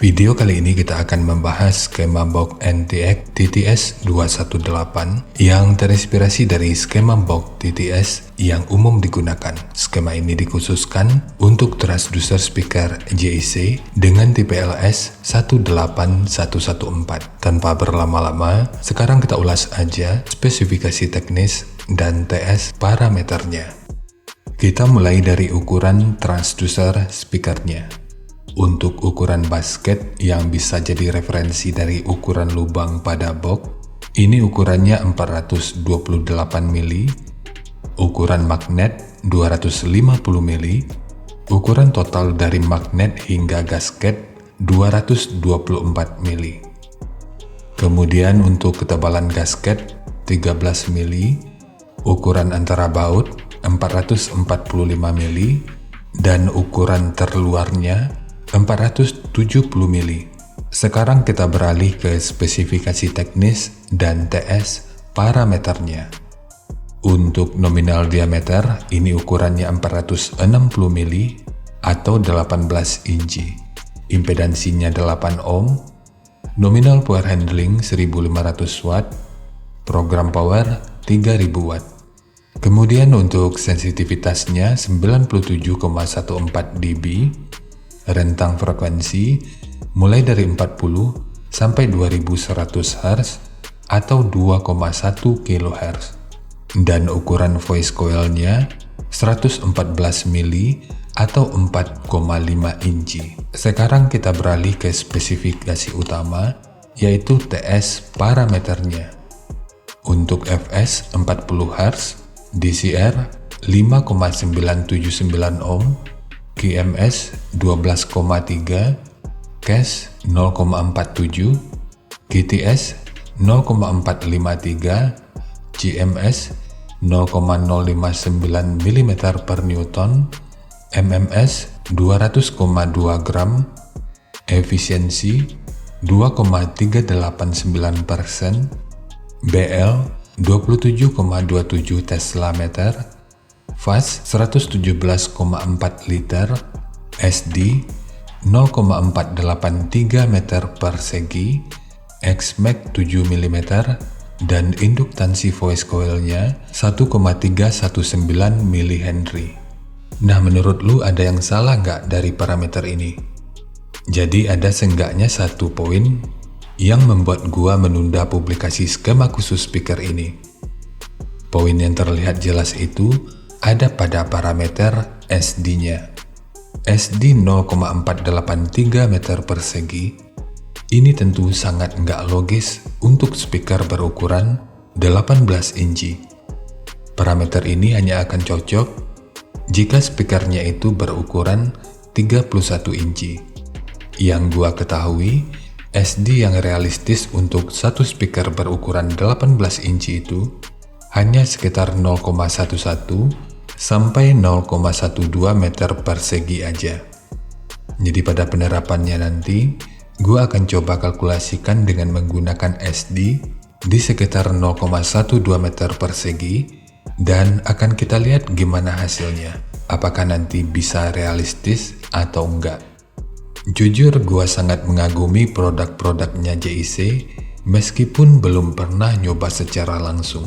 Video kali ini kita akan membahas skema box NTX TTS 218 yang terinspirasi dari skema box TTS yang umum digunakan. Skema ini dikhususkan untuk transducer speaker JIC dengan tipe LS 18114. Tanpa berlama-lama, sekarang kita ulas aja spesifikasi teknis dan TS parameternya. Kita mulai dari ukuran transducer speakernya. Untuk ukuran basket yang bisa jadi referensi dari ukuran lubang pada box, ini ukurannya 428 mili, ukuran magnet 250 mili, ukuran total dari magnet hingga gasket 224 mili. Kemudian untuk ketebalan gasket 13 mili, ukuran antara baut 445 mili, dan ukuran terluarnya 470 mili. Sekarang kita beralih ke spesifikasi teknis dan TS parameternya. Untuk nominal diameter, ini ukurannya 460 mili atau 18 inci. Impedansinya 8 ohm. Nominal power handling 1500 watt. Program power 3000 watt. Kemudian untuk sensitivitasnya 97,14 dB. Rentang frekuensi mulai dari 40 sampai 2100 Hz atau 2,1 kHz. Dan ukuran voice coil-nya 114 mili atau 4,5 inci. Sekarang kita beralih ke spesifikasi utama, yaitu TS parameternya. Untuk Fs 40 Hz, DCR 5,979 ohm, QMS 12,3, CAS 0,47, GTS 0,453, GMS 0,059 mm per Newton, MMS 200,2 gram, efisiensi 2,389%, BL 27,27 Tesla meter, fast 117,4 liter, SD 0,483 meter persegi, XMAX 7 mm, dan induktansi voice coil-nya 1,319 mH. Nah, menurut lu ada yang salah nggak dari parameter ini? Jadi ada seenggaknya satu poin yang membuat gua menunda publikasi skema khusus speaker ini. Poin yang terlihat jelas itu ada pada parameter SD-nya. SD 0,483 meter persegi. Ini tentu sangat nggak logis untuk speaker berukuran 18 inci. Parameter ini hanya akan cocok jika speakernya itu berukuran 31 inci. Yang gua ketahui, SD yang realistis untuk satu speaker berukuran 18 inci itu hanya sekitar 0,11 sampai 0,12 meter persegi aja. Jadi pada penerapannya nanti, gua akan coba kalkulasikan dengan menggunakan SD di sekitar 0,12 meter persegi dan akan kita lihat gimana hasilnya. Apakah nanti bisa realistis atau enggak. Jujur gua sangat mengagumi produk-produknya JIC meskipun belum pernah nyoba secara langsung.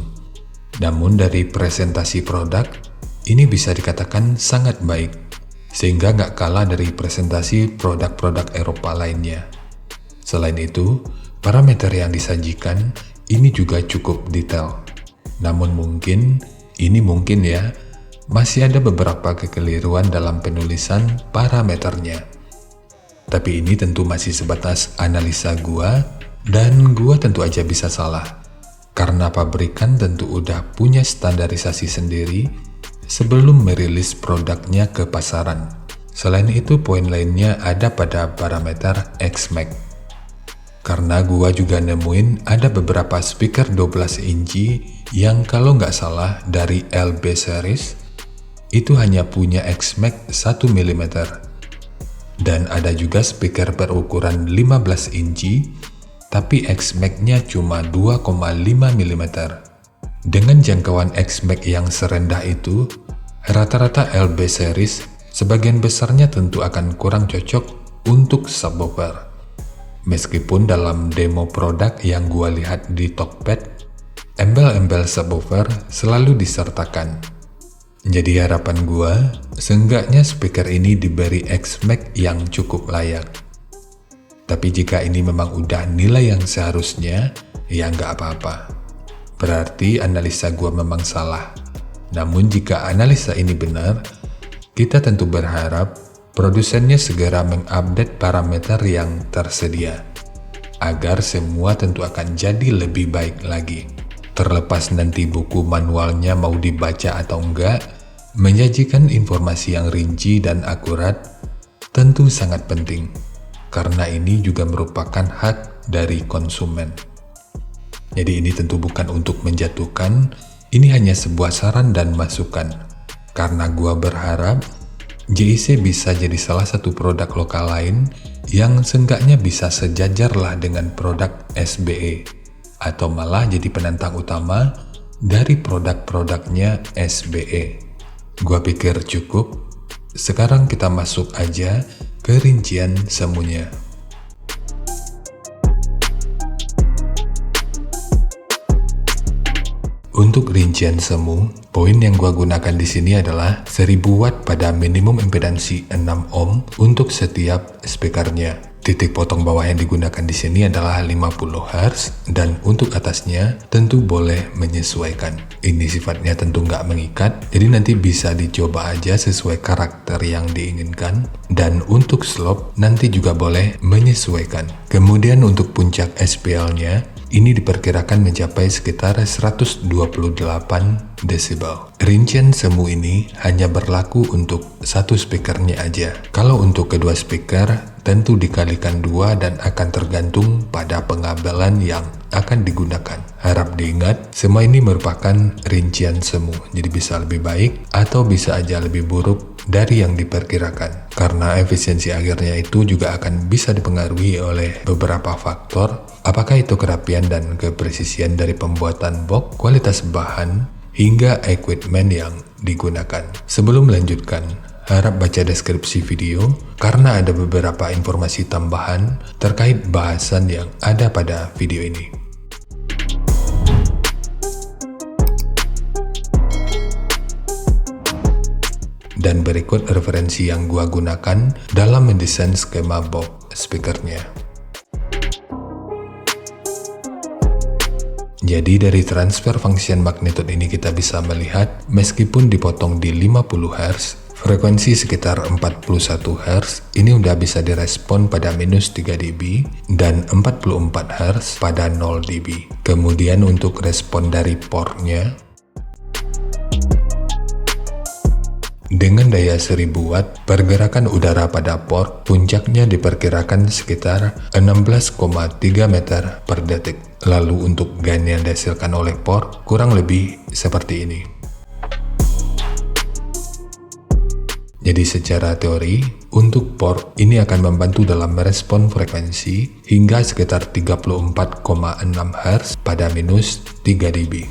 Namun dari presentasi produk, ini bisa dikatakan sangat baik, sehingga nggak kalah dari presentasi produk-produk Eropa lainnya. Selain itu, parameter yang disajikan ini juga cukup detail. Namun mungkin ya, masih ada beberapa kekeliruan dalam penulisan parameternya. Tapi ini tentu masih sebatas analisa gua, dan gua tentu aja bisa salah. Karena pabrikan tentu udah punya standarisasi sendiri sebelum merilis produknya ke pasaran. Selain itu, poin lainnya ada pada parameter XMAX. Karena gua juga nemuin ada beberapa speaker 12 inci yang kalau nggak salah dari LB series, itu hanya punya XMAX 1 mm. Dan ada juga speaker berukuran 15 inci, tapi XMAX-nya cuma 2,5 mm. Dengan jangkauan XMAX yang serendah itu, rata-rata LB series sebagian besarnya tentu akan kurang cocok untuk subwoofer. Meskipun dalam demo produk yang gua lihat di Tokped, embel-embel subwoofer selalu disertakan. Jadi harapan gua, seenggaknya speaker ini diberi X-Max yang cukup layak. Tapi jika ini memang udah nilai yang seharusnya, ya nggak apa-apa. Berarti analisa gua memang salah. Namun jika analisa ini benar, kita tentu berharap produsennya segera mengupdate parameter yang tersedia, agar semua tentu akan jadi lebih baik lagi. Terlepas nanti buku manualnya mau dibaca atau enggak, menyajikan informasi yang rinci dan akurat tentu sangat penting, karena ini juga merupakan hak dari konsumen. Jadi ini tentu bukan untuk menjatuhkan, ini hanya sebuah saran dan masukan, karena gua berharap JIC bisa jadi salah satu produk lokal lain yang seenggaknya bisa sejajar lah dengan produk SBE, atau malah jadi penantang utama dari produk-produknya SBE. Gua pikir cukup, sekarang kita masuk aja ke rincian semuanya. Untuk rincian semu, poin yang gua gunakan di sini adalah 1000 watt pada minimum impedansi 6 ohm untuk setiap speakernya. Titik potong bawah yang digunakan di sini adalah 50 Hz dan untuk atasnya tentu boleh menyesuaikan. Ini sifatnya tentu nggak mengikat, jadi nanti bisa dicoba aja sesuai karakter yang diinginkan. Dan untuk slope nanti juga boleh menyesuaikan. Kemudian untuk puncak SPL-nya, ini diperkirakan mencapai sekitar 128 desibel. Rincian semu ini hanya berlaku untuk satu speakernya aja. Kalau untuk kedua speaker, tentu dikalikan 2 dan akan tergantung pada pengabelan yang akan digunakan. Harap diingat, semua ini merupakan rincian semu, jadi bisa lebih baik atau bisa aja lebih buruk dari yang diperkirakan. Karena efisiensi akhirnya itu juga akan bisa dipengaruhi oleh beberapa faktor, apakah itu kerapian dan kepresisian dari pembuatan box, kualitas bahan, hingga equipment yang digunakan. Sebelum melanjutkan, harap baca deskripsi video karena ada beberapa informasi tambahan terkait bahasan yang ada pada video ini. Dan berikut referensi yang gua gunakan dalam mendesain skema box speakernya. Jadi dari transfer function magnitude ini kita bisa melihat meskipun dipotong di 50 Hz, frekuensi sekitar 41 Hz ini udah bisa direspon pada minus 3 dB dan 44 Hz pada 0 dB. Kemudian untuk respon dari portnya, dengan daya 1000 watt, pergerakan udara pada port puncaknya diperkirakan sekitar 16,3 meter per detik. Lalu untuk gain yang dihasilkan oleh port kurang lebih seperti ini. Jadi secara teori, untuk port ini akan membantu dalam merespon frekuensi hingga sekitar 34,6 Hz pada minus 3 dB.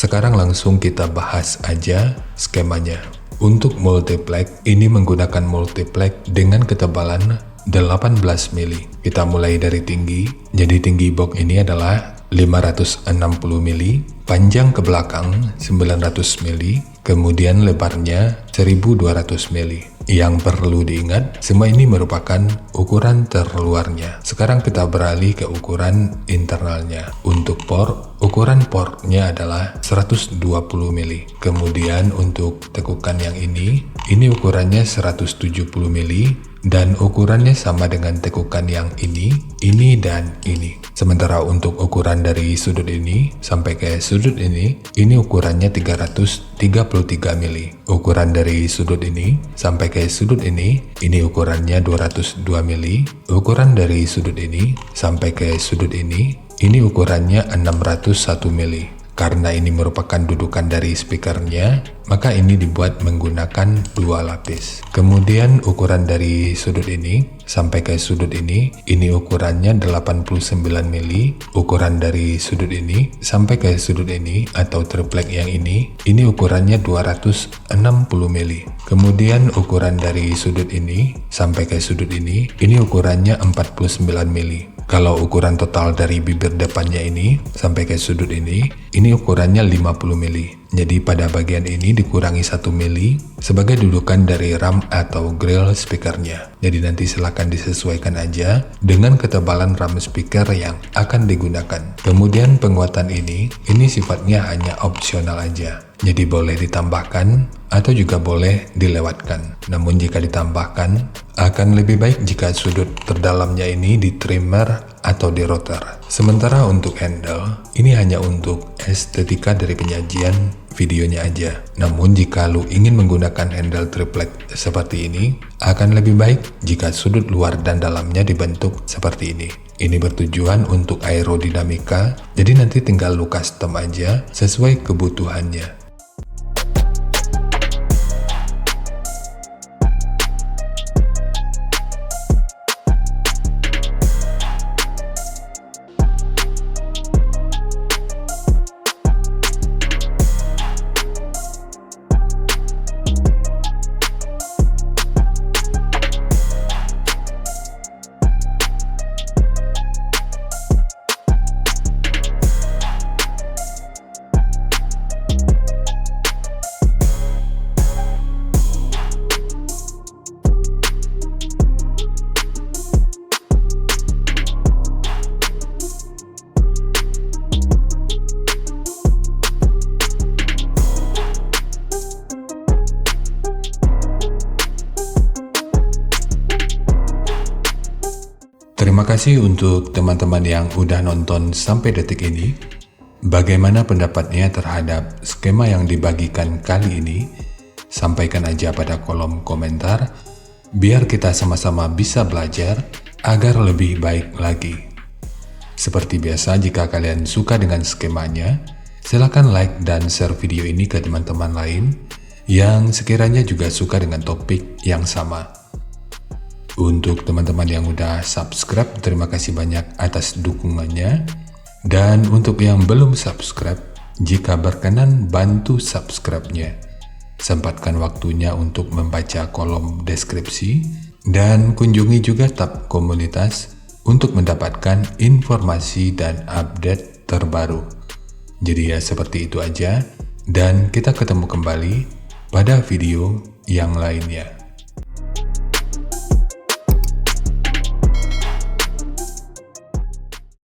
Sekarang langsung kita bahas aja skemanya. Untuk multiplex, ini menggunakan multiplex dengan ketebalan 18 mili. Kita mulai dari tinggi, jadi tinggi box ini adalah 560 mili, panjang ke belakang 900 mili, kemudian lebarnya 1200 mili. Yang perlu diingat, semua ini merupakan ukuran terluarnya. Sekarang kita beralih ke ukuran internalnya. Untuk port, ukuran portnya adalah 120 mili. Kemudian untuk tekukan yang ini ukurannya 170 mili dan ukurannya sama dengan tekukan yang ini, dan ini. Sementara untuk ukuran dari sudut ini sampai ke sudut ini ukurannya 333 mili. Ukuran dari sudut ini sampai ke sudut ini ukurannya 202 mili. Ukuran dari sudut ini sampai ke sudut ini ukurannya 601 mili. Karena ini merupakan dudukan dari speakernya, maka ini dibuat menggunakan 2 lapis. Kemudian ukuran dari sudut ini sampai ke sudut ini ukurannya 89 mili. Ukuran dari sudut ini sampai ke sudut ini atau triplek yang ini ukurannya 260 mili. Kemudian ukuran dari sudut ini sampai ke sudut ini ukurannya 49 mili. Kalau ukuran total dari bibir depannya ini sampai ke sudut ini ukurannya 50 mili. Jadi pada bagian ini dikurangi 1 mili sebagai dudukan dari ram atau grill speakernya. Jadi nanti silahkan disesuaikan aja dengan ketebalan ram speaker yang akan digunakan. Kemudian penguatan ini sifatnya hanya opsional aja. Jadi boleh ditambahkan atau juga boleh dilewatkan. Namun jika ditambahkan, akan lebih baik jika sudut terdalamnya ini di trimmer atau di rotor. Sementara untuk handle, ini hanya untuk estetika dari penyajian videonya aja. Namun jika lu ingin menggunakan handle triplek seperti ini, akan lebih baik jika sudut luar dan dalamnya dibentuk seperti ini. Ini bertujuan untuk aerodinamika, jadi nanti tinggal lu custom aja sesuai kebutuhannya. Terima kasih untuk teman-teman yang udah nonton sampai detik ini. Bagaimana pendapatnya terhadap skema yang dibagikan kali ini? Sampaikan aja pada kolom komentar, biar kita sama-sama bisa belajar agar lebih baik lagi. Seperti biasa, jika kalian suka dengan skemanya, silakan like dan share video ini ke teman-teman lain yang sekiranya juga suka dengan topik yang sama. Untuk teman-teman yang udah subscribe, terima kasih banyak atas dukungannya. Dan untuk yang belum subscribe, jika berkenan bantu subscribe-nya. Sempatkan waktunya untuk membaca kolom deskripsi dan kunjungi juga tab komunitas untuk mendapatkan informasi dan update terbaru. Jadi ya seperti itu aja, dan kita ketemu kembali pada video yang lainnya.